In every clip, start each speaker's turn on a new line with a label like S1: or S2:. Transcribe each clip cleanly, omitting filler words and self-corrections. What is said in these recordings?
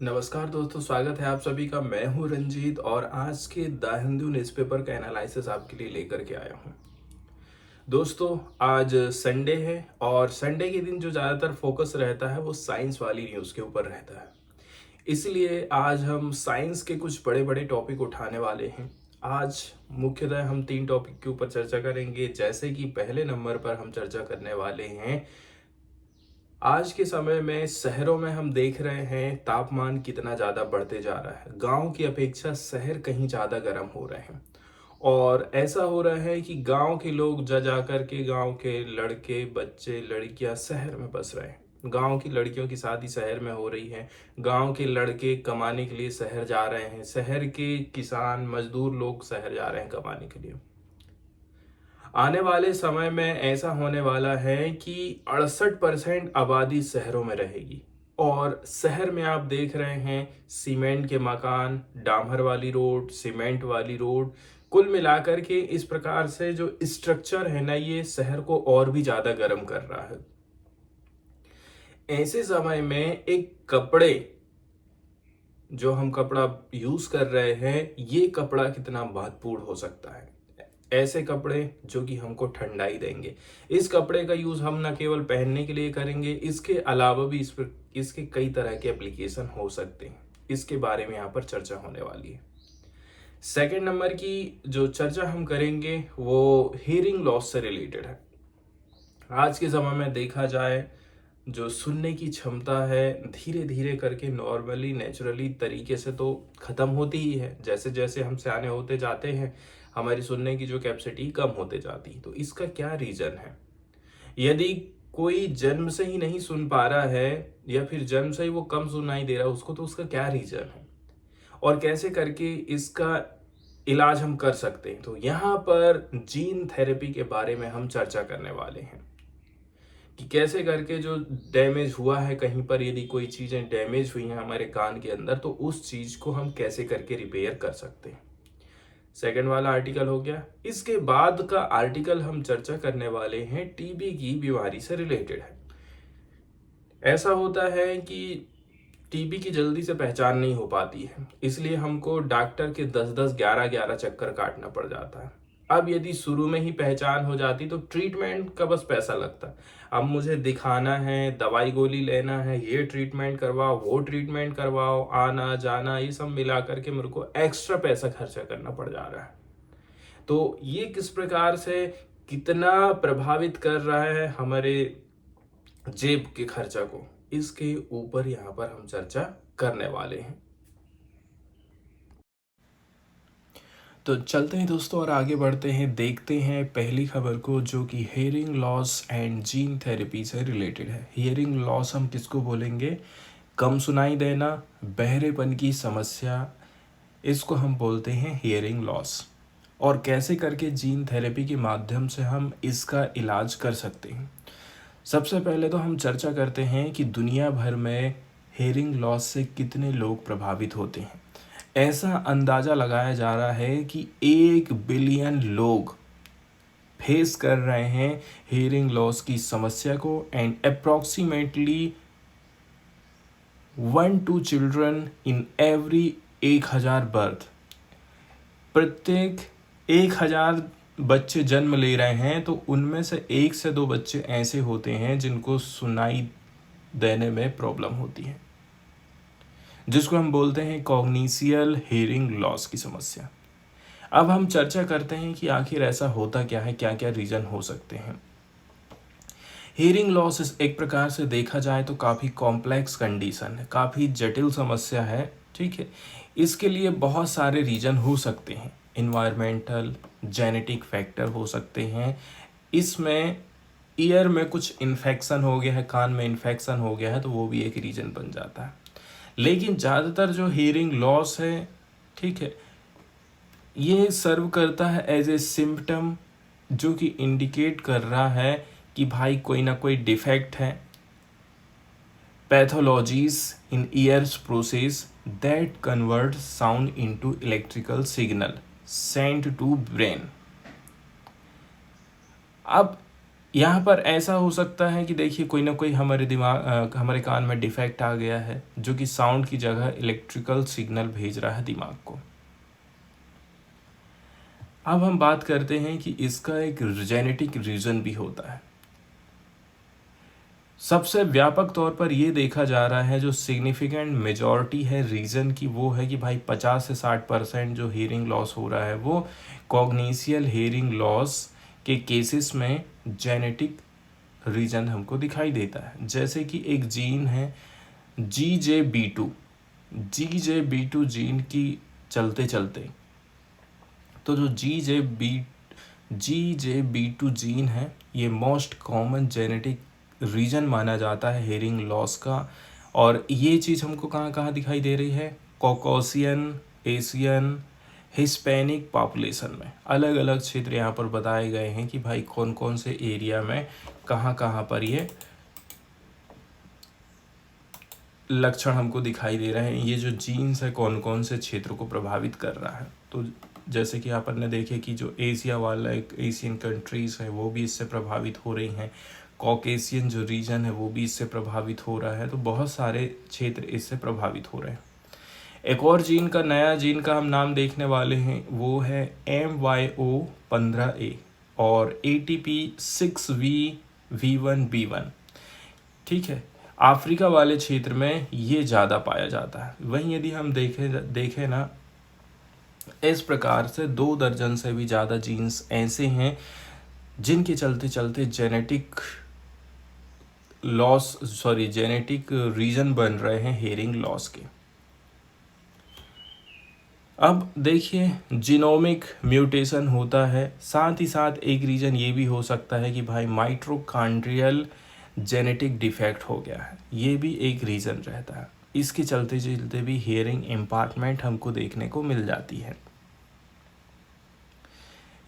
S1: नमस्कार दोस्तों, स्वागत है आप सभी का। मैं हूं रंजीत और आज के द हिंदू न्यूज़पेपर का एनालिसिस आपके लिए लेकर के आया हूं। दोस्तों, आज संडे है और संडे के दिन जो ज़्यादातर फोकस रहता है वो साइंस वाली न्यूज़ के ऊपर रहता है। इसलिए आज हम साइंस के कुछ बड़े बड़े टॉपिक उठाने वाले हैं। आज मुख्यतः हम 3 टॉपिक के ऊपर चर्चा करेंगे। जैसे कि पहले नंबर पर हम चर्चा करने वाले हैं, आज के समय में शहरों में हम देख रहे हैं तापमान कितना ज़्यादा बढ़ते जा रहा है। गांव की अपेक्षा शहर कहीं ज़्यादा गर्म हो रहे हैं और ऐसा हो रहा है कि गांव के लोग जा जा कर के, गांव के लड़के बच्चे लड़कियां शहर में बस रहे हैं। गांव की लड़कियों की शादी शहर में हो रही है। गांव के लड़के कमाने के लिए शहर जा रहे हैं। शहर के किसान मजदूर लोग शहर जा रहे हैं कमाने के लिए। आने वाले समय में ऐसा होने वाला है कि 68% आबादी शहरों में रहेगी और शहर में आप देख रहे हैं सीमेंट के मकान, डामर वाली रोड, सीमेंट वाली रोड, कुल मिलाकर के इस प्रकार से जो स्ट्रक्चर है ना, ये शहर को और भी ज्यादा गर्म कर रहा है। ऐसे समय में एक कपड़े, जो हम कपड़ा यूज कर रहे हैं, ये कपड़ा कितना महत्वपूर्ण हो सकता है। ऐसे कपड़े जो कि हमको ठंडाई देंगे। इस कपड़े का यूज हम न केवल पहनने के लिए करेंगे, इसके अलावा भी इसके कई तरह के एप्लीकेशन हो सकते हैं। इसके बारे में यहाँ पर चर्चा होने वाली है। सेकंड नंबर की जो चर्चा हम करेंगे वो हियरिंग लॉस से रिलेटेड है। आज के समय में देखा जाए, जो सुनने की क्षमता है धीरे धीरे करके नॉर्मली नेचुरली तरीके से तो खत्म होती ही है। जैसे जैसे हम सियाने होते जाते हैं, हमारी सुनने की जो कैपेसिटी कम होते जाती। तो इसका क्या रीजन है? यदि कोई जन्म से ही नहीं सुन पा रहा है या फिर जन्म से ही वो कम सुनाई दे रहा है उसको, तो उसका क्या रीजन है और कैसे करके इसका इलाज हम कर सकते हैं? तो यहाँ पर जीन थेरेपी के बारे में हम चर्चा करने वाले हैं कि कैसे करके जो डैमेज हुआ है, कहीं पर यदि कोई चीजें डैमेज हुई हैं हमारे कान के अंदर, तो उस चीज को हम कैसे करके रिपेयर कर सकते हैं। सेकंड वाला आर्टिकल हो गया। इसके बाद का आर्टिकल हम चर्चा करने वाले हैं टीबी की बीमारी से रिलेटेड है। ऐसा होता है कि टीबी की जल्दी से पहचान नहीं हो पाती है, इसलिए हमको डॉक्टर के 10-10 11-11 चक्कर काटना पड़ जाता है। अब यदि शुरू में ही पहचान हो जाती तो ट्रीटमेंट का बस पैसा लगता। अब मुझे दिखाना है, दवाई गोली लेना है, ये ट्रीटमेंट करवाओ, वो ट्रीटमेंट करवाओ, आना जाना, ये सब मिला करके मेरे को एक्स्ट्रा पैसा खर्चा करना पड़ जा रहा है। तो ये किस प्रकार से कितना प्रभावित कर रहा है हमारे जेब के खर्चा को, इसके ऊपर यहाँ पर हम चर्चा करने वाले हैं। तो चलते हैं दोस्तों और आगे बढ़ते हैं, देखते हैं पहली खबर को, जो कि hearing loss and gene therapy से रिलेटेड है। हियरिंग लॉस हम किसको बोलेंगे? कम सुनाई देना, बहरेपन की समस्या, इसको हम बोलते हैं हियरिंग लॉस। और कैसे करके जीन थेरेपी के माध्यम से हम इसका इलाज कर सकते हैं। सबसे पहले तो हम चर्चा करते हैं कि दुनिया भर में हियरिंग लॉस से कितने लोग प्रभावित होते हैं। ऐसा अंदाजा लगाया जा रहा है कि 1 बिलियन लोग फेस कर रहे हैं हियरिंग लॉस की समस्या को, and approximately 1-2 children in every 1000 birth, प्रत्येक 1000 बच्चे जन्म ले रहे हैं तो उनमें से 1 से 2 बच्चे ऐसे होते हैं जिनको सुनाई देने में प्रॉब्लम होती है, जिसको हम बोलते हैं कॉग्निशियल हियरिंग लॉस की समस्या। अब हम चर्चा करते हैं कि आखिर ऐसा होता क्या है, क्या क्या रीजन हो सकते हैं। हियरिंग लॉस एक प्रकार से देखा जाए तो काफ़ी कॉम्प्लेक्स कंडीशन है, काफ़ी जटिल समस्या है। ठीक है, इसके लिए बहुत सारे रीजन हो सकते हैं। इन्वायरमेंटल, जेनेटिक फैक्टर हो सकते हैं। इसमें ईयर में कुछ इन्फेक्शन हो गया है, कान में इन्फेक्शन हो गया है, तो वो भी एक रीजन बन जाता है। लेकिन ज़्यादातर जो हियरिंग लॉस है, ठीक है, ये सर्व करता है एज ए सिम्टम, जो कि इंडिकेट कर रहा है कि भाई कोई ना कोई डिफेक्ट है। Pathologies in ears process that convert sound into electrical signal sent to brain. अब यहाँ पर ऐसा हो सकता है कि देखिए कोई ना कोई हमारे हमारे कान में डिफेक्ट आ गया है जो कि साउंड की जगह इलेक्ट्रिकल सिग्नल भेज रहा है दिमाग को। अब हम बात करते हैं कि इसका एक जेनेटिक रीज़न भी होता है। सबसे व्यापक तौर पर ये देखा जा रहा है, जो सिग्निफिकेंट मेजॉरिटी है रीज़न की, वो है कि भाई 50 से 60% जो हियरिंग लॉस हो रहा है वो कॉग्निशियल हियरिंग लॉस के केसेस में जेनेटिक रीजन हमको दिखाई देता है। जैसे कि एक जीन है GJB2 जीन की चलते चलते, तो जो GJB2 जीन है ये मोस्ट कॉमन जेनेटिक रीजन माना जाता है हेयरिंग लॉस का। और ये चीज़ हमको कहाँ कहाँ दिखाई दे रही है, कॉकॉसियन, एशियन, हिस्पैनिक पॉपुलेशन में। अलग अलग क्षेत्र यहाँ पर बताए गए हैं कि भाई कौन कौन से एरिया में कहाँ कहाँ पर ये लक्षण हमको दिखाई दे रहे हैं, ये जो जीन्स है कौन कौन से क्षेत्र को प्रभावित कर रहा है। तो जैसे कि यहाँ पर ने देखे कि जो एशिया वाला एक एशियन कंट्रीज़ है वो भी इससे प्रभावित हो रही हैं, कॉकेशियन जो रीजन है वो भी इससे प्रभावित हो रहा है। तो बहुत सारे क्षेत्र इससे प्रभावित हो रहे हैं। एक और जीन का, नया जीन का हम नाम देखने वाले हैं, वो है MYO15A और ATP6V1B1। ठीक है, अफ्रीका वाले क्षेत्र में ये ज़्यादा पाया जाता है। वहीं यदि हम देखें ना, इस प्रकार से 2 दर्जन से भी ज़्यादा जीन्स ऐसे हैं जिनके चलते चलते जेनेटिक रीजन बन रहे हैं हेयरिंग लॉस के। अब देखिए जीनोमिक म्यूटेशन होता है, साथ ही साथ एक रीजन ये भी हो सकता है कि भाई माइटोकॉन्ड्रियल जेनेटिक डिफेक्ट हो गया है, ये भी एक रीज़न रहता है। इसके चलते चलते भी हियरिंग इम्पार्टमेंट हमको देखने को मिल जाती है।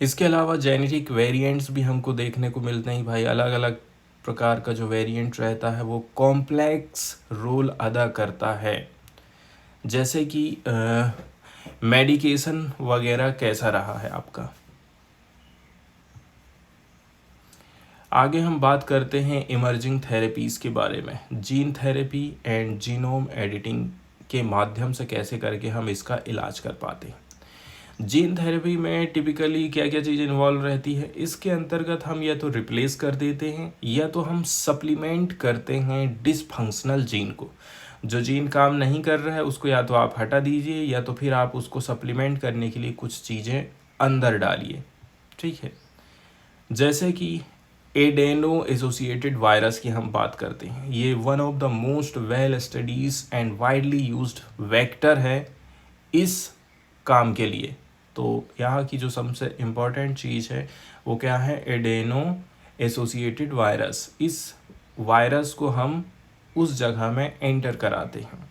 S1: इसके अलावा जेनेटिक वेरिएंट्स भी हमको देखने को मिलते हैं भाई। अलग अलग प्रकार का जो वेरिएंट रहता है वो कॉम्प्लेक्स रोल अदा करता है। जैसे कि मेडिकेशन वगैरह कैसा रहा है आपका। आगे हम बात करते हैं इमर्जिंग थेरेपीज़ के बारे में। Gene therapy and genome editing के माध्यम से कैसे करके हम इसका इलाज कर पाते हैं। जीन थेरेपी में टिपिकली क्या क्या चीज़ इन्वॉल्व रहती है, इसके अंतर्गत हम या तो रिप्लेस कर देते हैं या तो हम सप्लीमेंट करते हैं डिसफंक्शनल जीन को। जो जीन काम नहीं कर रहा है उसको या तो आप हटा दीजिए या तो फिर आप उसको सप्लीमेंट करने के लिए कुछ चीज़ें अंदर डालिए। ठीक है, जैसे कि एडेनो एसोसिएटेड वायरस की हम बात करते हैं, ये one of the most well studies and widely used vector है इस काम के लिए। तो यहाँ की जो सबसे इम्पॉर्टेंट चीज़ है वो क्या है, एडेनो एसोसिएटेड वायरस। इस वायरस को हम उस जगह में एंटर कराते हैं।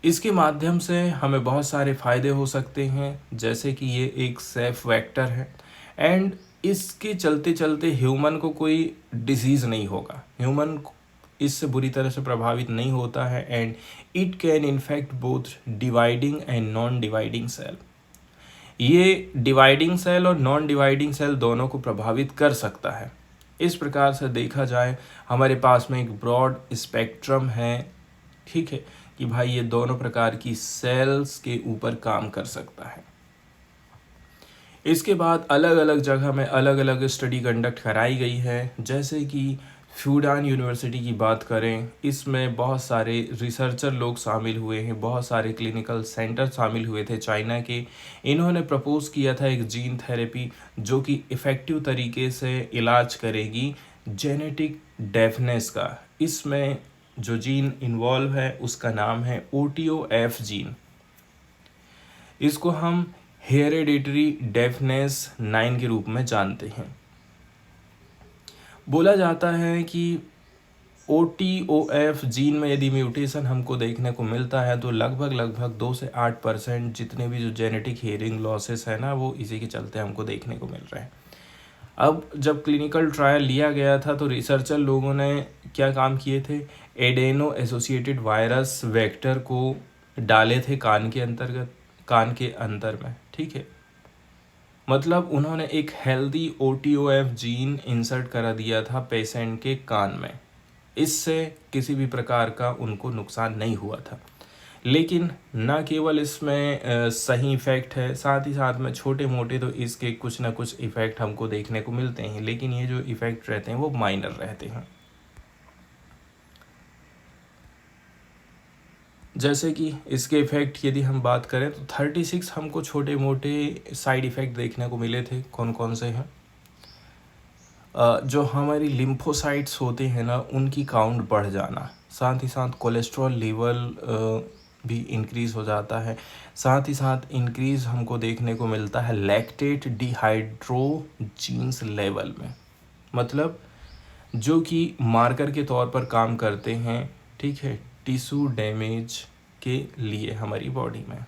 S1: इसके माध्यम से हमें बहुत सारे फ़ायदे हो सकते हैं, जैसे कि ये एक सेफ वेक्टर है एंड इसके चलते चलते ह्यूमन को कोई डिजीज़ नहीं होगा, ह्यूमन इससे बुरी तरह से प्रभावित नहीं होता है and it can infect both dividing and non dividing cell. ये डिवाइडिंग सेल और नॉन डिवाइडिंग सेल दोनों को प्रभावित कर सकता है। इस प्रकार से देखा जाए हमारे पास में एक ब्रॉड स्पेक्ट्रम है, ठीक है, कि भाई ये दोनों प्रकार की सेल्स के ऊपर काम कर सकता है। इसके बाद अलग अलग जगह में अलग अलग स्टडी कंडक्ट कराई गई है। जैसे कि फ्यूडान यूनिवर्सिटी की बात करें, इसमें बहुत सारे रिसर्चर लोग शामिल हुए हैं, बहुत सारे क्लिनिकल सेंटर शामिल हुए थे चाइना के। इन्होंने प्रपोज किया था एक जीन थेरेपी जो कि इफ़ेक्टिव तरीके से इलाज करेगी जेनेटिक डेफनेस का। इसमें जो जीन इन्वॉल्व है उसका नाम है OTOF जीन। इसको हम हेरेडिटरी डेफनेस 9 के रूप में जानते हैं। बोला जाता है कि OTOF जीन में यदि म्यूटेशन हमको देखने को मिलता है तो लगभग 2 से 8% जितने भी जो जेनेटिक हियरिंग लॉसेस है ना वो इसी के चलते हमको देखने को मिल रहे हैं। अब जब क्लिनिकल ट्रायल लिया गया था तो रिसर्चर लोगों ने क्या काम किए थे, एडेनो एसोसिएटेड वायरस वेक्टर को डाले थे कान के अंदर में, ठीक है। मतलब उन्होंने एक हेल्दी OTOF जीन इंसर्ट करा दिया था पेशेंट के कान में, इससे किसी भी प्रकार का उनको नुकसान नहीं हुआ था। लेकिन ना केवल इसमें सही इफ़ेक्ट है, साथ ही साथ में छोटे मोटे तो इसके कुछ ना कुछ इफ़ेक्ट हमको देखने को मिलते हैं, लेकिन ये जो इफ़ेक्ट रहते हैं वो माइनर रहते हैं। जैसे कि इसके इफ़ेक्ट यदि हम बात करें तो 36 हमको छोटे मोटे साइड इफ़ेक्ट देखने को मिले थे। कौन कौन से हैं? जो हमारी लिम्फोसाइट्स होते हैं ना, उनकी काउंट बढ़ जाना, साथ ही साथ कोलेस्ट्रॉल लेवल भी इंक्रीज़ हो जाता है, साथ ही साथ इंक्रीज़ हमको देखने को मिलता है लैक्टेट डिहाइड्रोजीन्स लेवल में, मतलब जो कि मार्कर के तौर पर काम करते हैं, ठीक है, टिश्यू डैमेज के लिए हमारी बॉडी में।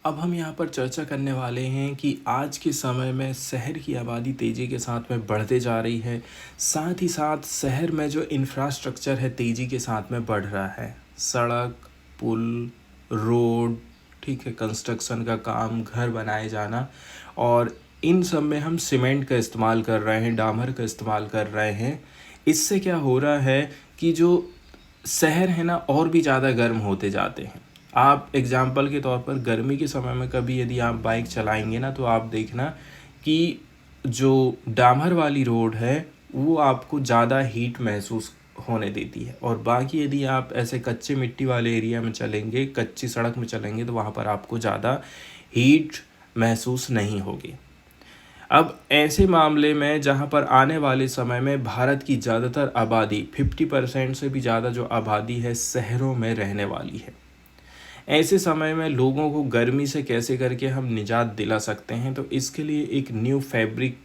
S1: अब हम यहाँ पर चर्चा करने वाले हैं कि आज के समय में शहर की आबादी तेज़ी के साथ में बढ़ते जा रही है, साथ ही साथ शहर में जो इंफ्रास्ट्रक्चर है तेज़ी के साथ में बढ़ रहा है। सड़क, पुल, रोड, ठीक है, कंस्ट्रक्शन का काम, घर बनाए जाना, और इन सब में हम सीमेंट का इस्तेमाल कर रहे हैं, डामर का इस्तेमाल कर रहे हैं। इससे क्या हो रहा है कि जो शहर है ना और भी ज़्यादा गर्म होते जाते हैं। आप एग्जाम्पल के तौर पर गर्मी के समय में कभी यदि आप बाइक चलाएंगे ना, तो आप देखना कि जो डामर वाली रोड है वो आपको ज़्यादा हीट महसूस होने देती है, और बाकी यदि आप ऐसे कच्चे मिट्टी वाले एरिया में चलेंगे, कच्ची सड़क में चलेंगे, तो वहाँ पर आपको ज़्यादा हीट महसूस नहीं होगी। अब ऐसे मामले में जहाँ पर आने वाले समय में भारत की ज़्यादातर आबादी 50% से भी ज़्यादा जो आबादी है शहरों में रहने वाली है, ऐसे समय में लोगों को गर्मी से कैसे करके हम निजात दिला सकते हैं, तो इसके लिए एक न्यू फैब्रिक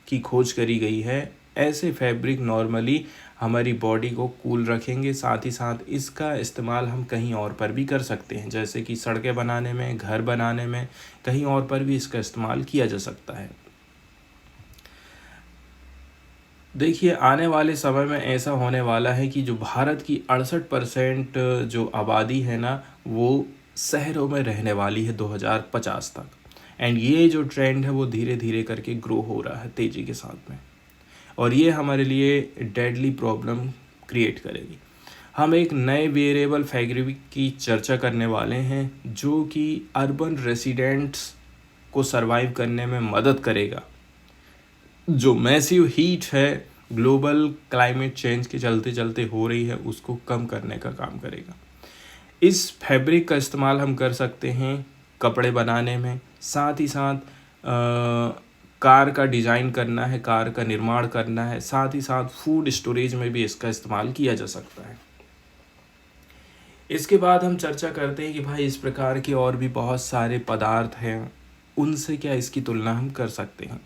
S1: की खोज करी गई है। ऐसे फैब्रिक नॉर्मली हमारी बॉडी को कूल रखेंगे, साथ ही साथ इसका इस्तेमाल हम कहीं और पर भी कर सकते हैं, जैसे कि सड़कें बनाने में, घर बनाने में, कहीं और पर भी इसका इस्तेमाल किया जा सकता है। देखिए, आने वाले समय में ऐसा होने वाला है कि जो भारत की 68% जो आबादी है ना, वो शहरों में रहने वाली है 2050 तक। एंड ये जो ट्रेंड है वो धीरे धीरे करके ग्रो हो रहा है तेज़ी के साथ में, और ये हमारे लिए डेडली प्रॉब्लम क्रिएट करेगी। हम एक नए वेरिएबल फैब्रिक की चर्चा करने वाले हैं जो कि अर्बन रेसिडेंट्स को सरवाइव करने में मदद करेगा। जो मैसिव हीट है ग्लोबल क्लाइमेट चेंज के चलते चलते हो रही है, उसको कम करने का काम करेगा। इस फैब्रिक का इस्तेमाल हम कर सकते हैं कपड़े बनाने में, साथ ही साथ कार का डिज़ाइन करना है, कार का निर्माण करना है, साथ ही साथ फूड स्टोरेज में भी इसका इस्तेमाल किया जा सकता है। इसके बाद हम चर्चा करते हैं कि भाई इस प्रकार के और भी बहुत सारे पदार्थ हैं, उनसे क्या इसकी तुलना हम कर सकते हैं,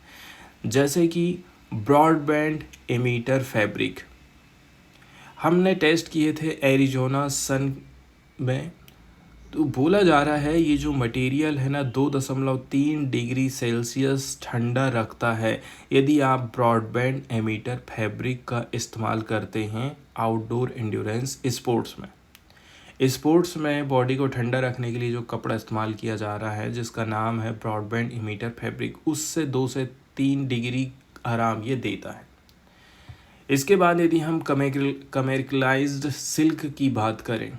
S1: जैसे कि ब्रॉडबैंड एमीटर फैब्रिक। हमने टेस्ट किए थे एरिजोना सन में, तो बोला जा रहा है ये जो मटेरियल है ना 2.3 डिग्री सेल्सियस ठंडा रखता है यदि आप ब्रॉडबैंड एमीटर फैब्रिक का इस्तेमाल करते हैं आउटडोर एंड्योरेंस स्पोर्ट्स में। स्पोर्ट्स में बॉडी को ठंडा रखने के लिए जो कपड़ा इस्तेमाल किया जा रहा है, जिसका नाम है ब्रॉडबैंड एमीटर फैब्रिक, उससे 2 से 3 डिग्री आराम ये देता है। इसके बाद यदि हम कमेरिकलाइज्ड सिल्क की बात करें,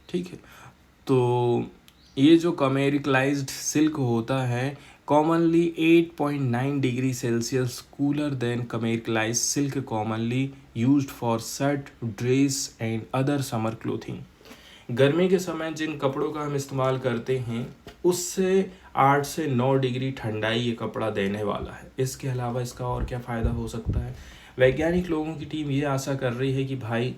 S1: ठीक है, तो ये जो कमेरिकलाइज्ड सिल्क होता है commonly 8.9 degree Celsius cooler than commercialised silk commonly used for shirt, dress and other summer clothing. गर्मी के समय जिन कपड़ों का हम इस्तेमाल करते हैं उससे 8 से 9 डिग्री ठंडाई ये कपड़ा देने वाला है। इसके अलावा इसका और क्या फ़ायदा हो सकता है? वैज्ञानिक लोगों की टीम ये आशा कर रही है कि भाई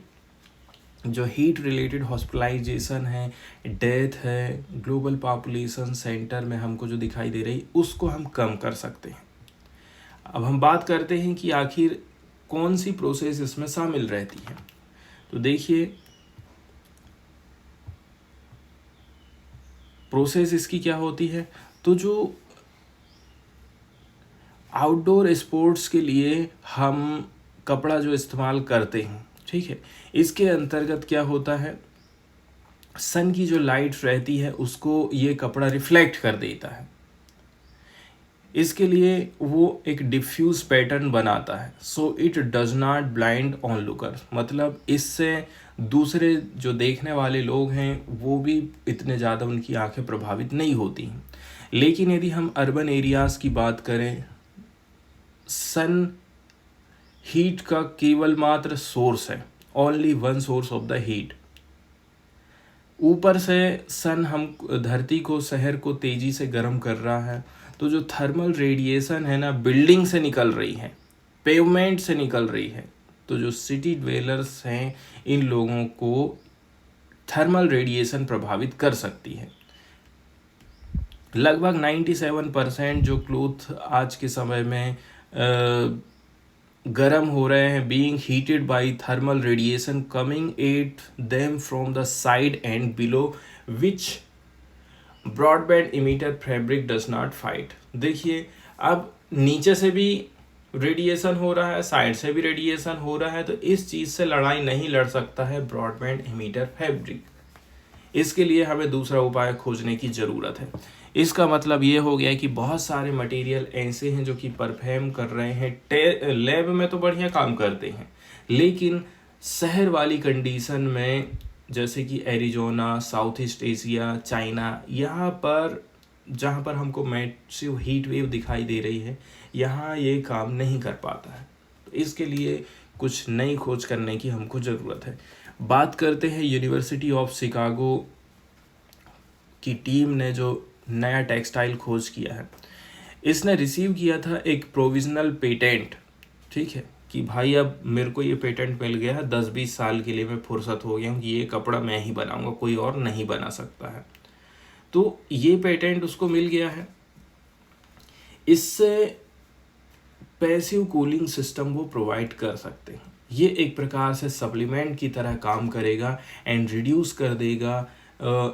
S1: जो हीट रिलेटेड हॉस्पिटलाइजेशन है, डेथ है, ग्लोबल पॉपुलेशन सेंटर में हमको जो दिखाई दे रही, उसको हम कम कर सकते हैं। अब हम बात करते हैं कि आखिर कौन सी प्रोसेस इसमें शामिल रहती है। तो देखिए, प्रोसेस इसकी क्या होती है, तो जो आउटडोर स्पोर्ट्स के लिए हम कपड़ा जो इस्तेमाल करते हैं, ठीक है, इसके अंतर्गत क्या होता है सन की जो लाइट रहती है उसको ये कपड़ा रिफ्लेक्ट कर देता है। इसके लिए वो एक डिफ्यूज पैटर्न बनाता है, so it does not blind on looker, मतलब इससे दूसरे जो देखने वाले लोग हैं वो भी इतने ज़्यादा उनकी आंखें प्रभावित नहीं होती हैं। लेकिन यदि हम अर्बन एरियाज़ की बात करें, सन हीट का केवल मात्र सोर्स है, only one source of the heat. ऊपर से सन हम धरती को, शहर को तेजी से गर्म कर रहा है, तो जो थर्मल रेडिएशन है ना, बिल्डिंग से निकल रही है, पेवमेंट से निकल रही है, तो जो सिटी ड्वेलर्स हैं इन लोगों को थर्मल रेडिएशन प्रभावित कर सकती है। लगभग 97% जो क्लोथ आज के समय में गर्म हो रहे हैं, being heated by thermal radiation coming at them from the side and below which broadband emitter fabric does not fight. देखिए, अब नीचे से भी रेडिएशन हो रहा है, साइड से भी रेडिएशन हो रहा है, तो इस चीज़ से लड़ाई नहीं लड़ सकता है ब्रॉडबैंड इमीटर फैब्रिक। इसके लिए हमें दूसरा उपाय खोजने की ज़रूरत है। इसका मतलब ये हो गया कि बहुत सारे मटेरियल ऐसे हैं जो कि परफॉर्म कर रहे हैं, लैब में तो बढ़िया काम करते हैं, लेकिन शहर वाली कंडीशन में, जैसे कि Arizona, south east Asia, China, यहाँ पर जहाँ पर हमको मैसिव हीट वेव दिखाई दे रही है, यहाँ ये काम नहीं कर पाता है। तो इसके लिए कुछ नई खोज करने की हमको ज़रूरत है। बात करते हैं यूनिवर्सिटी ऑफ शिकागो की टीम ने जो नया टेक्सटाइल खोज किया है, इसने रिसीव किया था एक प्रोविजनल पेटेंट। ठीक है कि भाई अब मेरे को ये पेटेंट मिल गया है, 10-20 साल के लिए मैं फुर्सत हो गया हूँ कि ये कपड़ा मैं ही बनाऊंगा, कोई और नहीं बना सकता है। तो ये पेटेंट उसको मिल गया है। इससे पैसिव कूलिंग सिस्टम वो प्रोवाइड कर सकते हैं। ये एक प्रकार से सप्लीमेंट की तरह काम करेगा एंड रिड्यूस कर देगा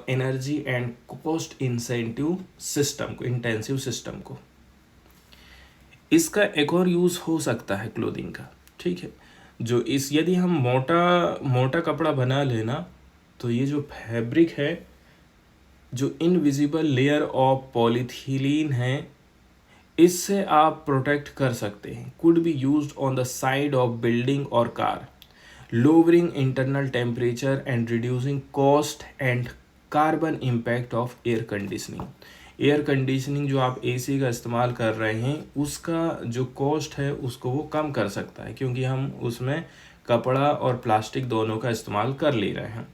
S1: energy and cost incentive system को। इसका एक और यूज़ हो सकता है क्लोथिंग का। ठीक है, जो इस यदि हम मोटा कपड़ा बना लेना, तो ये जो फैब्रिक है, जो इनविजिबल लेयर ऑफ पॉलीथिलीन है, इससे आप प्रोटेक्ट कर सकते हैं। Could be used on the side of building और car, lowering internal temperature and reducing cost and carbon impact of air conditioning जो आप एसी का इस्तेमाल कर रहे हैं, उसका जो कॉस्ट है उसको वो कम कर सकता है, क्योंकि हम उसमें कपड़ा और प्लास्टिक दोनों का इस्तेमाल कर ले रहे हैं।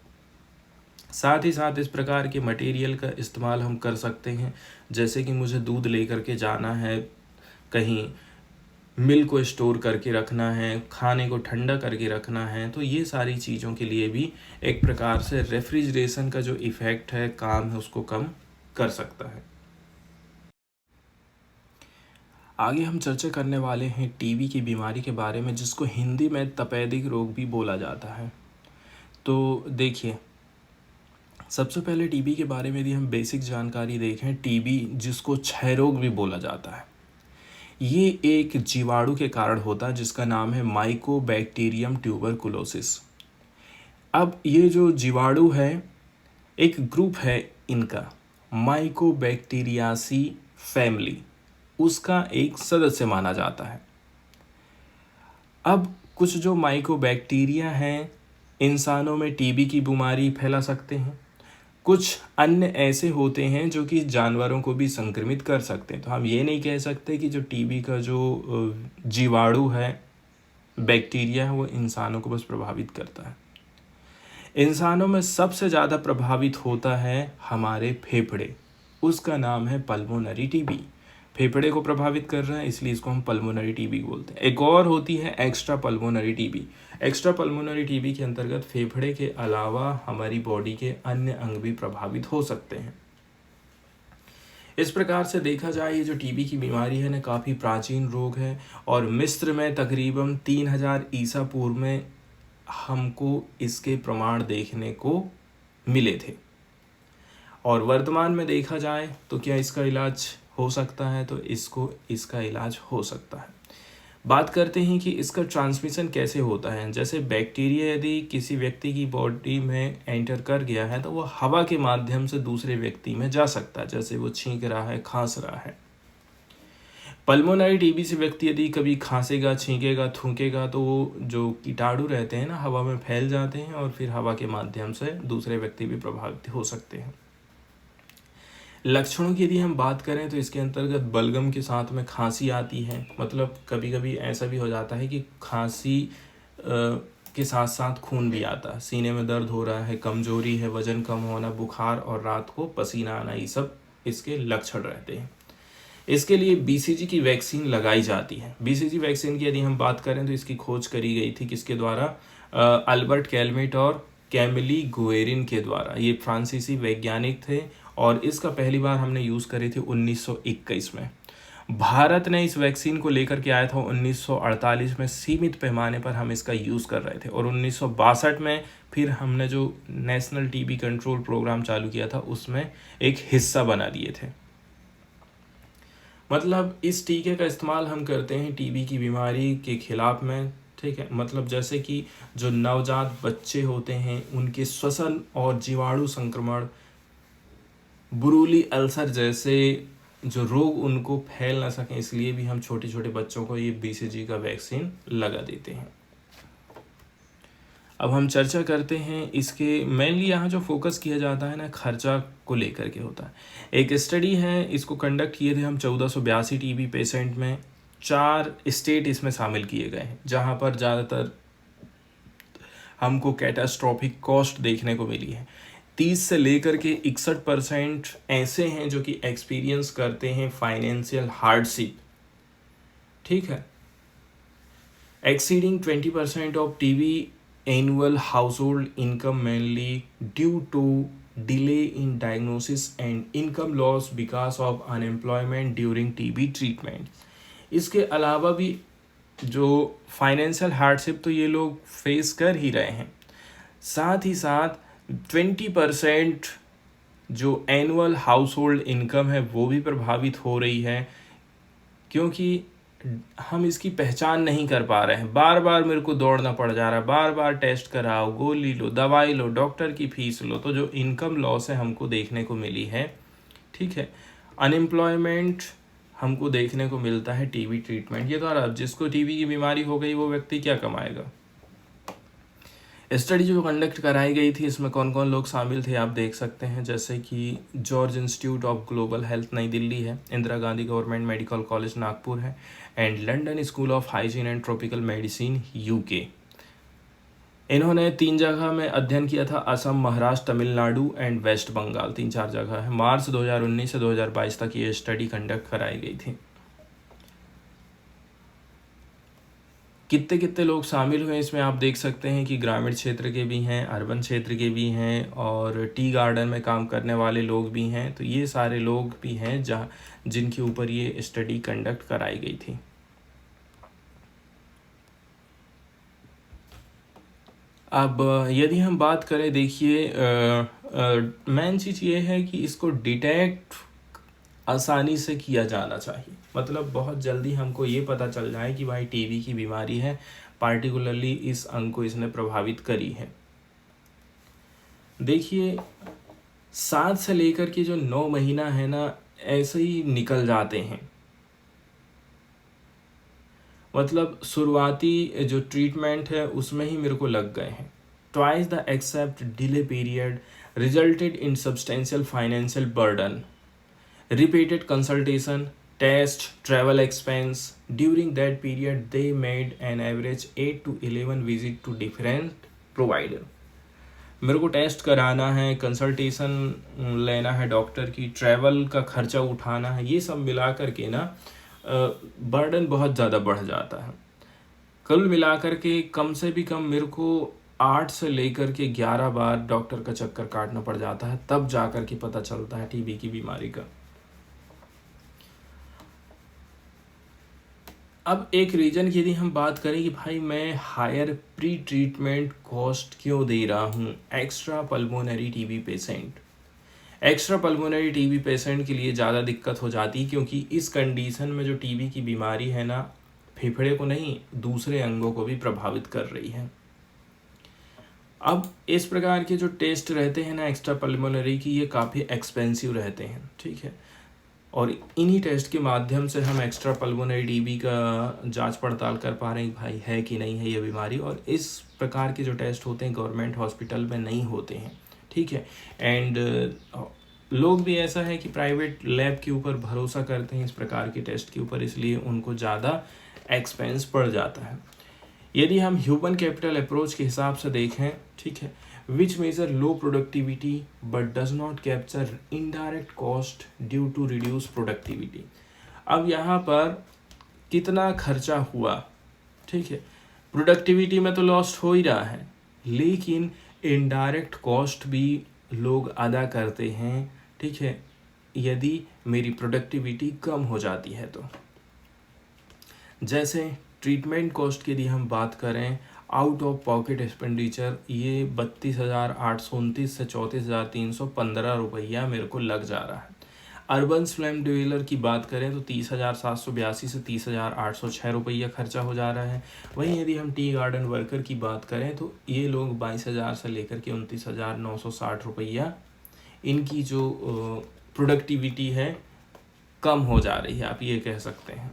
S1: साथ ही साथ इस प्रकार के मटेरियल का इस्तेमाल हम कर सकते हैं, जैसे कि मुझे दूध लेकर के जाना है कहीं, मिल्क को स्टोर करके रखना है, खाने को ठंडा करके रखना है, तो ये सारी चीज़ों के लिए भी एक प्रकार से रेफ्रिजरेशन का जो इफ़ेक्ट है, काम है, उसको कम कर सकता है। आगे हम चर्चा करने वाले हैं टीबी की बीमारी के बारे में, जिसको हिंदी में तपेदिक रोग भी बोला जाता है। तो देखिए, सबसे पहले टीबी के बारे में यदि हम बेसिक जानकारी देखें, टीबी जिसको क्षय रोग भी बोला जाता है, ये एक जीवाणु के कारण होता है जिसका नाम है माइकोबैक्टीरियम ट्यूबरकुलोसिस। अब ये जो जीवाणु है, एक ग्रुप है इनका, माइकोबैक्टीरियासी फैमिली, उसका एक सदस्य माना जाता है। अब कुछ जो माइकोबैक्टीरिया हैं इंसानों में टीबी की बीमारी फैला सकते हैं, कुछ अन्य ऐसे होते हैं जो कि जानवरों को भी संक्रमित कर सकते हैं। तो हम ये नहीं कह सकते कि जो टीबी का जो जीवाणु है, बैक्टीरिया है, वो इंसानों को बस प्रभावित करता है। इंसानों में सबसे ज़्यादा प्रभावित होता है हमारे फेफड़े, उसका नाम है पल्मोनरी टीबी। फेफड़े को प्रभावित कर रहा है, इसलिए इसको हम पल्मोनरी टीबी बोलते हैं। एक और होती है extra pulmonary TB. Extra pulmonary TB के अंतर्गत फेफड़े के अलावा हमारी बॉडी के अन्य अंग भी प्रभावित हो सकते हैं। इस प्रकार से देखा जाए, ये जो टीबी की बीमारी है ना, काफ़ी प्राचीन रोग है, और मिस्र में तकरीबन 3000 ईसा पूर्व में हमको इसके प्रमाण देखने को मिले थे। और वर्तमान में देखा जाए तो क्या इसका इलाज हो सकता है? तो इसका इलाज हो सकता है। बात करते हैं कि इसका ट्रांसमिशन कैसे होता है। जैसे बैक्टीरिया यदि किसी व्यक्ति की बॉडी में एंटर कर गया है तो वो हवा के माध्यम से दूसरे व्यक्ति में जा सकता है, जैसे वो छींक रहा है, खांस रहा है। पल्मोनरी टीबी से व्यक्ति यदि कभी खांसेगा, छींकेगा, थूकेगा तो वो जो कीटाणु रहते हैं ना हवा में फैल जाते हैं और फिर हवा के माध्यम से दूसरे व्यक्ति भी प्रभावित हो सकते हैं। लक्षणों की यदि हम बात करें तो इसके अंतर्गत बलगम के साथ में खांसी आती है। मतलब कभी कभी ऐसा भी हो जाता है कि खांसी के साथ साथ खून भी आता है, सीने में दर्द हो रहा है, कमजोरी है, वजन कम होना, बुखार और रात को पसीना आना, ये सब इसके लक्षण रहते हैं। इसके लिए बीसीजी की वैक्सीन लगाई जाती है। बीसीजी वैक्सीन की यदि हम बात करें तो इसकी खोज करी गई थी किसके द्वारा? अल्बर्ट कैलमेट और कैमिली गुएरिन के द्वारा। ये फ्रांसीसी वैज्ञानिक थे और इसका पहली बार हमने यूज़ करी थी 1921 में। भारत ने इस वैक्सीन को लेकर के आया था 1948 में, सीमित पैमाने पर हम इसका यूज़ कर रहे थे और 1962 में फिर हमने जो नेशनल टीबी कंट्रोल प्रोग्राम चालू किया था उसमें एक हिस्सा बना दिए थे। मतलब इस टीके का इस्तेमाल हम करते हैं टीबी की बीमारी के खिलाफ में, ठीक है। मतलब जैसे कि जो नवजात बच्चे होते हैं उनके श्वसन और जीवाणु संक्रमण, बुरूली अल्सर जैसे जो रोग उनको फैल ना सकें, इसलिए भी हम छोटे छोटे बच्चों को ये बीसीजी का वैक्सीन लगा देते हैं। अब हम चर्चा करते हैं इसके, मेनली यहाँ जो फोकस किया जाता है ना खर्चा को लेकर के होता है। एक स्टडी है, इसको कंडक्ट किए थे हम 1482 टीबी पेशेंट में। 4 स्टेट इसमें शामिल किए गए हैं जहाँ पर ज़्यादातर हमको कैटास्ट्रॉफिक कॉस्ट देखने को मिली है। 30 से लेकर के 61% ऐसे हैं जो कि एक्सपीरियंस करते हैं फाइनेंशियल हार्डशिप, ठीक है। Exceeding 20% of TB annual household income, mainly due to delay in diagnosis and income loss because of unemployment during TB treatment। इसके अलावा भी जो फाइनेंशियल हार्डशिप तो ये लोग फेस कर ही रहे हैं, साथ ही साथ 20% जो एनुअल हाउस होल्ड इनकम है वो भी प्रभावित हो रही है, क्योंकि हम इसकी पहचान नहीं कर पा रहे हैं। बार बार मेरे को दौड़ना पड़ जा रहा है, बार बार टेस्ट कराओ, गोली लो, दवाई लो, डॉक्टर की फीस लो, तो जो इनकम लॉस है हमको देखने को मिली है, ठीक है। अनएम्प्लॉयमेंट हमको देखने को मिलता है टीबी ट्रीटमेंट के द्वारा। जिसको टीबी की बीमारी हो गई वो व्यक्ति क्या कमाएगा? स्टडी जो कंडक्ट कराई गई थी इसमें कौन कौन लोग शामिल थे आप देख सकते हैं, जैसे कि George Institute of Global Health New Delhi है, Indira Gandhi Government Medical College Nagpur है, and London School of Hygiene and Tropical Medicine UK. इन्होंने 3 जगह में अध्ययन किया था, असम, महाराष्ट्र, तमिलनाडु एंड वेस्ट बंगाल, 3-4 जगह है। मार्च 2019 से 2022 तक ये स्टडी कंडक्ट कराई गई थी। कितने कितने लोग शामिल हुए इसमें आप देख सकते हैं कि ग्रामीण क्षेत्र के भी हैं, अर्बन क्षेत्र के भी हैं और टी गार्डन में काम करने वाले लोग भी हैं। तो ये सारे लोग भी हैं जहाँ जिनके ऊपर ये स्टडी कंडक्ट कराई गई थी। अब यदि हम बात करें, देखिए मेन चीज़ ये है कि इसको डिटेक्ट आसानी से किया जाना चाहिए। मतलब बहुत जल्दी हमको ये पता चल जाए कि भाई टीबी की बीमारी है, पार्टिकुलरली इस अंग को इसने प्रभावित करी है। देखिए 7 से लेकर के जो 9 महीना है ना ऐसे ही निकल जाते हैं। मतलब शुरुआती जो ट्रीटमेंट है उसमें ही मेरे को लग गए हैं। Twice the except delay period resulted in substantial financial burden, repeated consultation, test, travel expense. During that period they made an average 8 to 11 visit to different provider। मेरे को टेस्ट कराना है, कंसल्टेशन लेना है डॉक्टर की, ट्रैवल का खर्चा उठाना है, ये सब मिला कर के ना बर्डन बहुत ज़्यादा बढ़ जाता है। कुल मिलाकर के कम से भी कम मेरे को 8 से लेकर के 11 बार डॉक्टर का चक्कर काटना पड़ जाता है, तब जा कर के पता चलता है टीबी की बीमारी का। अब एक रीज़न की यदि हम बात करें कि भाई मैं हायर प्री ट्रीटमेंट कॉस्ट क्यों दे रहा हूँ extra pulmonary TB patient. Extra pulmonary TB patient के लिए ज़्यादा दिक्कत हो जाती है, क्योंकि इस कंडीशन में जो टीबी की बीमारी है ना फेफड़े को नहीं, दूसरे अंगों को भी प्रभावित कर रही है। अब इस प्रकार के जो टेस्ट रहते हैं ना एक्स्ट्रा पल्मोनरी की, ये काफ़ी एक्सपेंसिव रहते हैं, ठीक है। और इन्हीं टेस्ट के माध्यम से हम एक्स्ट्रा पल्मोनरी टीबी का जांच पड़ताल कर पा रहे हैं भाई है कि नहीं है ये बीमारी। और इस प्रकार के जो टेस्ट होते हैं गवर्नमेंट हॉस्पिटल में नहीं होते हैं, ठीक है। एंड लोग भी ऐसा है कि प्राइवेट लैब के ऊपर भरोसा करते हैं इस प्रकार के टेस्ट के ऊपर, इसलिए उनको ज़्यादा एक्सपेंस पड़ जाता है। यदि हम ह्यूमन कैपिटल अप्रोच के हिसाब से देखें, ठीक है, which measure low productivity but does not capture indirect cost due to reduced productivity। अब यहाँ पर कितना खर्चा हुआ, ठीक है, प्रोडक्टिविटी में तो लॉस्ट हो ही रहा है, लेकिन इनडायरेक्ट कॉस्ट भी लोग अदा करते हैं, ठीक है, यदि मेरी प्रोडक्टिविटी कम हो जाती है तो। जैसे ट्रीटमेंट कॉस्ट की यदि हम बात करें, आउट ऑफ पॉकेट एक्सपेंडिचर ये 32,829 से 34,315 रुपया मेरे को लग जा रहा है। अर्बन स्लैम डिवेलर की बात करें तो 30,782 से 30,806 रुपया खर्चा हो जा रहा है। वहीं यदि हम टी गार्डन वर्कर की बात करें तो ये लोग 22,000 से लेकर के 29,960 रुपया इनकी जो प्रोडक्टिविटी है कम हो जा रही है, आप ये कह सकते हैं।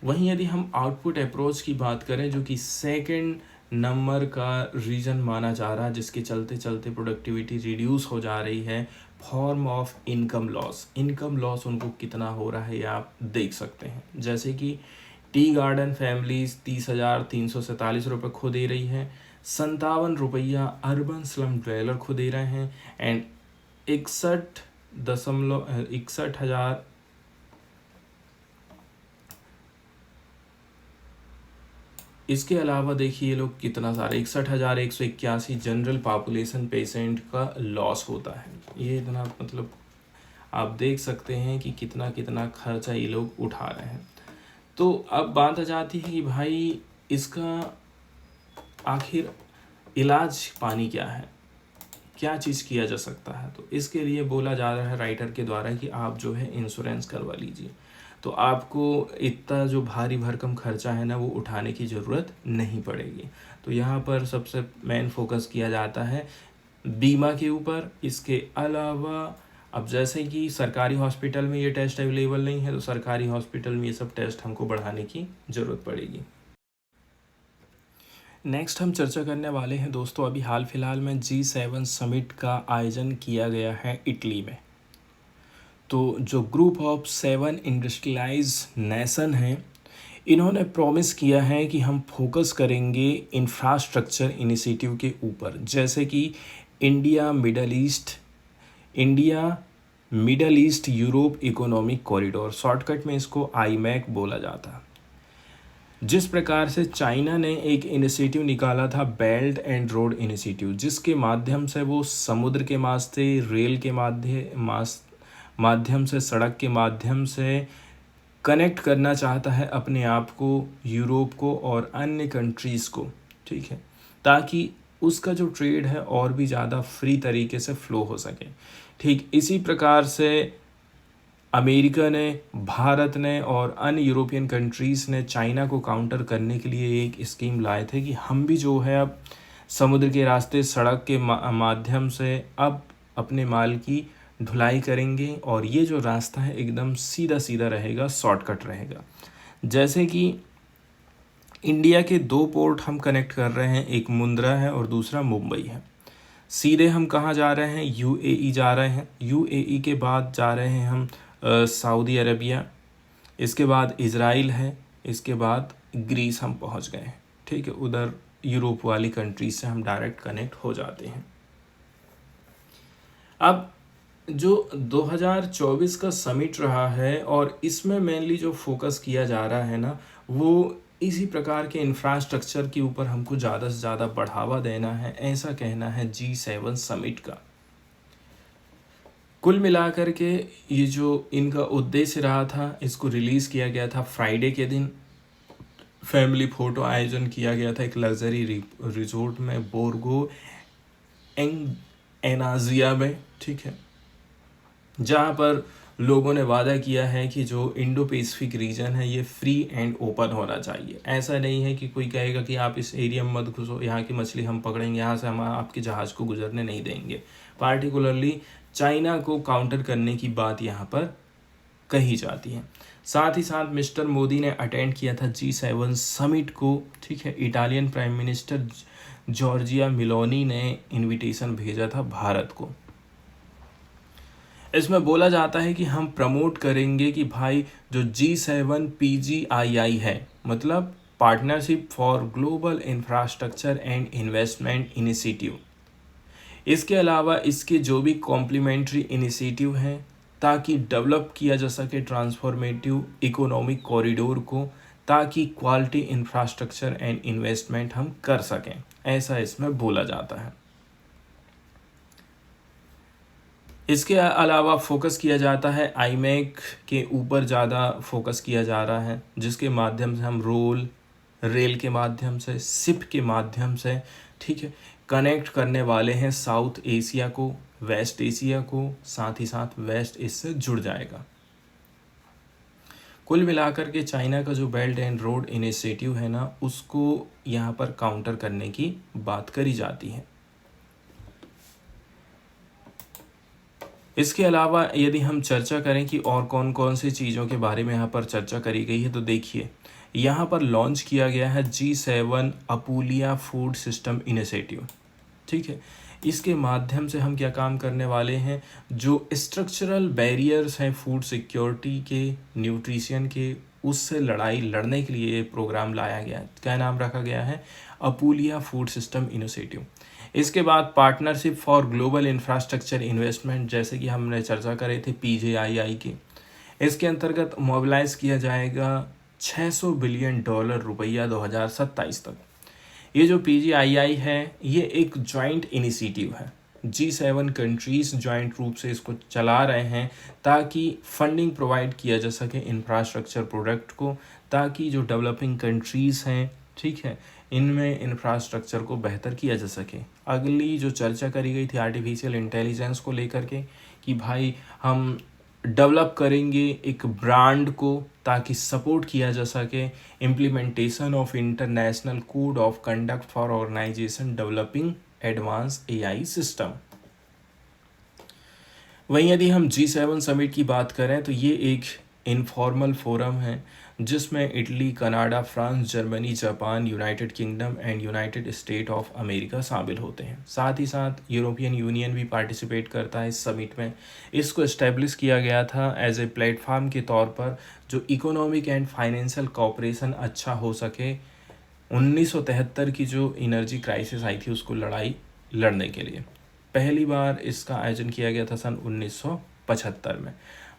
S1: वहीं यदि हम आउटपुट अप्रोच की बात करें जो कि सेकंड नंबर का रीज़न माना जा रहा है जिसके चलते चलते प्रोडक्टिविटी रिड्यूस हो जा रही है, form of income loss. Income loss उनको कितना हो रहा है ये आप देख सकते हैं। जैसे कि टी गार्डन फैमिलीज 30,347 रुपये खो दे रही है, 57 रुपया अर्बन स्लम ड्वेलर खो दे रहे हैं, एंड 61,61,000 इसके अलावा देखिए ये लोग कितना सारा 61,181 जनरल पॉपुलेशन पेशेंट का लॉस होता है। ये इतना मतलब आप देख सकते हैं कि कितना कितना खर्चा ये लोग उठा रहे हैं। तो अब बात आ जाती है कि भाई इसका आखिर इलाज पानी क्या है, क्या चीज़ किया जा सकता है। तो इसके लिए बोला जा रहा है राइटर के द्वारा कि आप जो है इंश्योरेंस करवा लीजिए, तो आपको इतना जो भारी भरकम खर्चा है ना वो उठाने की ज़रूरत नहीं पड़ेगी। तो यहाँ पर सबसे मेन फोकस किया जाता है बीमा के ऊपर। इसके अलावा अब जैसे कि सरकारी हॉस्पिटल में ये टेस्ट अवेलेबल नहीं है, तो सरकारी हॉस्पिटल में ये सब टेस्ट हमको बढ़ाने की ज़रूरत पड़ेगी। नेक्स्ट हम चर्चा करने वाले हैं दोस्तों, अभी हाल फिलहाल में G7 समिट का आयोजन किया गया है इटली में। तो जो ग्रुप ऑफ 7 इंडस्ट्रियलाइज नेशन हैं, इन्होंने प्रॉमिस किया है कि हम फोकस करेंगे इंफ्रास्ट्रक्चर इनिशिएटिव के ऊपर, जैसे कि India middle east Europe economic corridor, shortcut में इसको आईमैक बोला जाता है। जिस प्रकार से चाइना ने एक इनिशिएटिव निकाला था बेल्ट एंड रोड इनिशिएटिव, जिसके माध्यम से वो समुद्र के मास्ते, रेल के माध्यम से, सड़क के माध्यम से कनेक्ट करना चाहता है अपने आप को यूरोप को और अन्य कंट्रीज़ को, ठीक है, ताकि उसका जो ट्रेड है और भी ज़्यादा फ्री तरीके से फ्लो हो सके। ठीक इसी प्रकार से अमेरिका ने, भारत ने और अन्य यूरोपियन कंट्रीज़ ने चाइना को काउंटर करने के लिए एक स्कीम लाए थे कि हम भी जो है अब समुद्र के रास्ते, सड़क के माध्यम से अब अपने माल की ढुलाई करेंगे, और ये जो रास्ता है एकदम सीधा सीधा रहेगा, शॉर्टकट रहेगा। जैसे कि इंडिया के 2 पोर्ट हम कनेक्ट कर रहे हैं, एक मुंद्रा है और दूसरा मुंबई है। सीधे हम कहाँ जा रहे हैं, यूएई जा रहे हैं। यूएई के बाद जा रहे हैं हम सऊदी अरबिया, इसके बाद इज़राइल है, इसके बाद ग्रीस हम पहुँच गए हैं, ठीक है। उधर यूरोप वाली कंट्रीज से हम डायरेक्ट कनेक्ट हो जाते हैं। अब जो 2024 का समिट रहा है और इसमें मेनली जो फोकस किया जा रहा है ना, वो इसी प्रकार के इंफ्रास्ट्रक्चर के ऊपर हमको ज़्यादा से ज़्यादा बढ़ावा देना है, ऐसा कहना है G7 समिट का। कुल मिलाकर के ये जो इनका उद्देश्य रहा था, इसको रिलीज़ किया गया था फ्राइडे के दिन। फैमिली फ़ोटो आयोजन किया गया था एक लग्जरी रिजोर्ट में, बोर्गो एनाजिया में, ठीक है, जहाँ पर लोगों ने वादा किया है कि जो इंडो पैसिफिक रीजन है ये फ्री एंड ओपन होना चाहिए। ऐसा नहीं है कि कोई कहेगा कि आप इस एरिया में मत घुसो, यहाँ की मछली हम पकड़ेंगे, यहाँ से हम आपके जहाज़ को गुजरने नहीं देंगे। पार्टिकुलरली चाइना को काउंटर करने की बात यहाँ पर कही जाती है। साथ ही साथ मिस्टर मोदी ने अटेंड किया था G7 समिट को, ठीक है। Italian prime minister Giorgia Meloni ने इनविटेशन भेजा था भारत को। इसमें बोला जाता है कि हम प्रमोट करेंगे कि भाई जो G7 PGII है, मतलब partnership for global infrastructure and investment initiative, इसके अलावा इसके जो भी कॉम्प्लीमेंट्री इनिशिएटिव हैं ताकि डेवलप किया जा सके ट्रांसफॉर्मेटिव इकोनॉमिक कॉरिडोर को, ताकि क्वालिटी इंफ्रास्ट्रक्चर एंड इन्वेस्टमेंट हम कर सकें, ऐसा इसमें बोला जाता है। इसके अलावा फोकस किया जाता है आईमेक के ऊपर, ज़्यादा फोकस किया जा रहा है, जिसके माध्यम से हम रेल के माध्यम से, शिप के माध्यम से, ठीक है, कनेक्ट करने वाले हैं साउथ एशिया को, वेस्ट एशिया को, साथ ही साथ वेस्ट इससे जुड़ जाएगा। कुल मिलाकर के चाइना का जो बेल्ट एंड रोड इनिशिएटिव है ना, उसको यहाँ पर काउंटर करने की बात करी जाती है। इसके अलावा यदि हम चर्चा करें कि और कौन कौन सी चीज़ों के बारे में यहाँ पर चर्चा करी गई है, तो देखिए यहाँ पर लॉन्च किया गया है G7 अपूलिया फूड सिस्टम इनिशिएटिव, ठीक है। इसके माध्यम से हम क्या काम करने वाले हैं, जो स्ट्रक्चरल बैरियर्स हैं फूड सिक्योरिटी के, न्यूट्रिशन के, उससे लड़ाई लड़ने के लिए ये प्रोग्राम लाया गया है। क्या नाम रखा गया है, अपूलिया फूड सिस्टम इनिशिएटिव। इसके बाद partnership for global infrastructure investment, जैसे कि हमने चर्चा करे थे PGII की, इसके अंतर्गत मोबिलाइज किया जाएगा $600 बिलियन रुपया 2027 तक। ये जो PGII है ये एक जॉइंट इनिशिएटिव है, G7 कंट्रीज़ जॉइंट रूप से इसको चला रहे हैं ताकि फंडिंग प्रोवाइड किया जा सके इंफ्रास्ट्रक्चर प्रोडक्ट को, ताकि जो डेवलपिंग कंट्रीज़ हैं, ठीक है, इनमें इंफ्रास्ट्रक्चर को बेहतर किया जा सके। अगली जो चर्चा करी गई थी आर्टिफिशियल इंटेलिजेंस को लेकर के, कि भाई हम डेवलप करेंगे एक ब्रांड को ताकि सपोर्ट किया जा सके implementation of international code of conduct for organisation developing advance AI system. वहीं यदि हम G7 समिट की बात करें तो ये एक इनफॉर्मल फोरम है जिसमें Italy, Canada, France, Germany, Japan, United kingdom and United state of America शामिल होते हैं। साथ ही साथ यूरोपियन यूनियन भी पार्टिसिपेट करता है इस समिट में। इसको इस्टेब्लिश किया गया था एज ए प्लेटफॉर्म के तौर पर, जो इकोनॉमिक एंड फाइनेंशियल कोऑपरेशन अच्छा हो सके 1973 की जो एनर्जी क्राइसिस आई थी उसको लड़ने के लिए। पहली बार इसका आयोजन किया गया था सन 1975 में।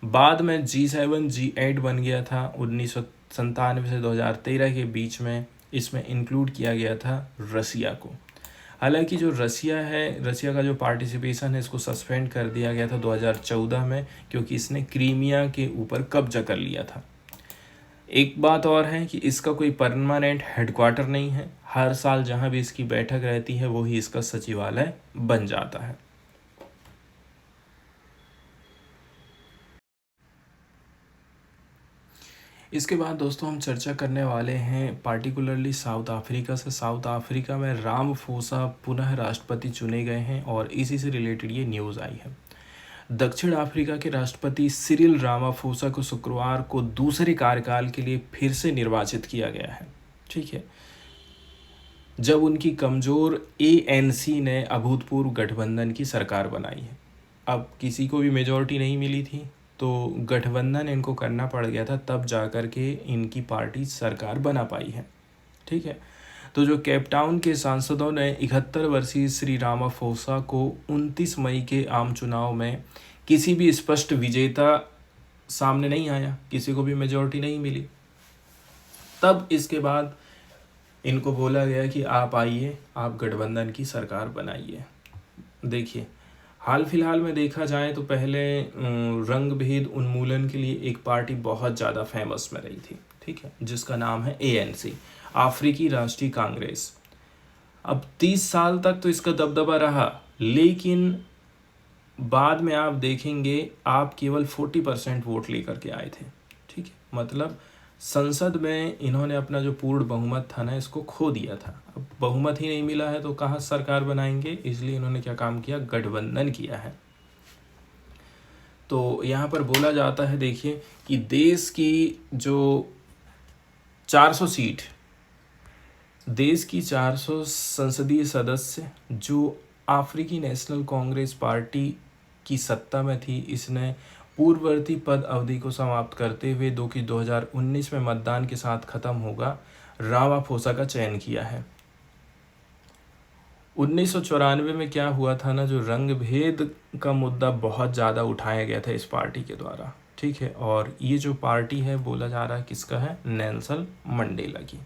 S1: बाद में G7 G8 बन गया था 1997 से 2013 के बीच में। इसमें इंक्लूड किया गया था रसिया को। हालांकि जो रसिया का जो पार्टिसिपेशन है इसको सस्पेंड कर दिया गया था 2014 में, क्योंकि इसने क्रीमिया के ऊपर कब्जा कर लिया था। एक बात और है कि इसका कोई परमानेंट हेडक्वार्टर नहीं है, हर साल जहां भी इसकी बैठक रहती है वही इसका सचिवालय बन जाता है। इसके बाद दोस्तों हम चर्चा करने वाले हैं पार्टिकुलरली साउथ अफ्रीका से। साउथ अफ्रीका में रामाफोसा पुनः राष्ट्रपति चुने गए हैं और इसी से रिलेटेड ये न्यूज़ आई है। दक्षिण अफ्रीका के राष्ट्रपति सिरिल रामाफोसा को शुक्रवार को दूसरे कार्यकाल के लिए फिर से निर्वाचित किया गया है, ठीक है, जब उनकी कमज़ोर ANC ने अभूतपूर्व गठबंधन की सरकार बनाई है। अब किसी को भी मेजॉरिटी नहीं मिली थी तो गठबंधन इनको करना पड़ गया था, तब जाकर के इनकी पार्टी सरकार बना पाई है, ठीक है। तो जो केपटाउन के सांसदों ने 71 वर्षीय श्री रामाफोसा को 29 मई के आम चुनाव में किसी भी स्पष्ट विजेता सामने नहीं आया, किसी को भी मेजॉरिटी नहीं मिली। तब इसके बाद इनको बोला गया कि आप आइए, आप गठबंधन की सरकार बनाइए। देखिए हाल फिलहाल में देखा जाए तो पहले रंग भेद उन्मूलन के लिए एक पार्टी बहुत ज़्यादा फेमस में रही थी, ठीक है, जिसका नाम है ANC, अफ्रीकी राष्ट्रीय कांग्रेस। अब 30 साल तक तो इसका दबदबा रहा, लेकिन बाद में आप देखेंगे आप केवल 40% वोट लेकर के आए थे। ठीक है, मतलब संसद में इन्होंने अपना जो पूर्ण बहुमत था ना, इसको खो दिया था। अब बहुमत ही नहीं मिला है तो कहाँ सरकार बनाएंगे, इसलिए इन्होंने क्या काम किया, गठबंधन किया है। तो यहाँ पर बोला जाता है, देखिए कि देश की जो 400 सीट, देश की 400 संसदीय सदस्य जो अफ्रीकी नेशनल कांग्रेस पार्टी की सत्ता में थी, इसने पूर्ववर्ती पद अवधि को समाप्त करते हुए 2019 में मतदान के साथ खत्म होगा रामाफोसा का चयन किया है। 1994 में क्या हुआ था ना, जो रंग भेद का मुद्दा बहुत ज़्यादा उठाया गया था इस पार्टी के द्वारा। ठीक है, और ये जो पार्टी है बोला जा रहा है किसका है, नेल्सन मंडेला की।